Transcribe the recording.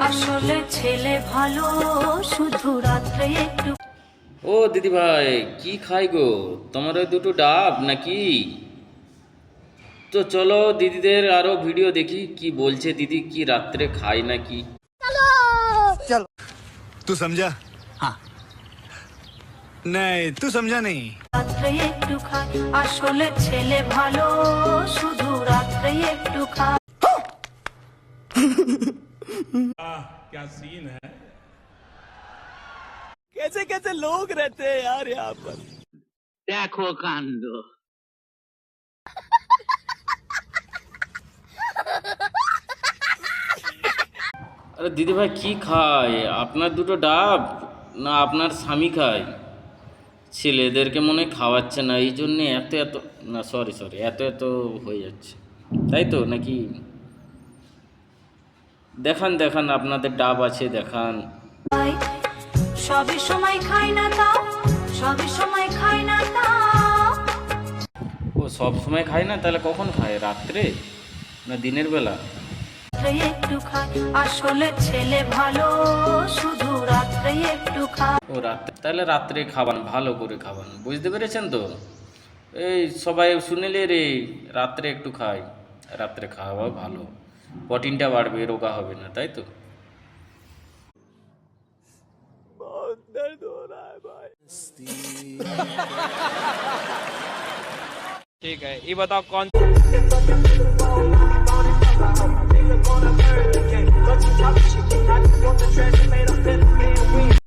আসলে ছেলে ভালো শুধু রাত্রে একটু। ও দিদি ভাই, কি খাই গো? তোমার ওই দুটো ডাব নাকি? তো চলো দিদিদের আরো ভিডিও দেখি, কি বলছে দিদি, কি রাত্রে খায় নাকি। तू समझा? हाँ। नहीं, तू समझा नहीं। রাত্রে একটু খায়, আসলে ছেলে ভালো শুধু রাত্রে একটু খায়। क्या सीन है। कैसे कैसे लोग रहते हैं यार यहाँ पर। দেখো কাণ্ড। আরে দিদি ভাই, কি খায়? আপনার দুটো ডাব না আপনার স্বামী খায়? ছেলেদেরকে মনে হয় খাওয়াচ্ছে না, এই জন্যে এত এত, না সরি সরি, এত এত হয়ে যাচ্ছে, তাই তো নাকি? দেখান দেখান, আপনাদের ডাব আছে দেখান। সবই সময় খায় না তাও, সবই সময় খায় না তাও। ও সব সময় খায় না, তাহলে কখন খায়? রাত্রে না দিনের বেলা? রাত্রে একটু খায়, আসলে ছেলে ভালো শুধু রাত্রে একটু খায়। ও রাত্রে, তাহলে রাত্রে খাবান, ভালো করে খাবান, বুঝতে পেরেছেন তো? এই সবাই শুনেলে রে, রাত্রে একটু খায়, রাত্রে খাওয়া ভালো, প্রোটিনটা বাড়বে, রোগা হবে না, তাই তো? बहुत दर्द हो रहा है भाई। ठीक है, ये बताओ कौन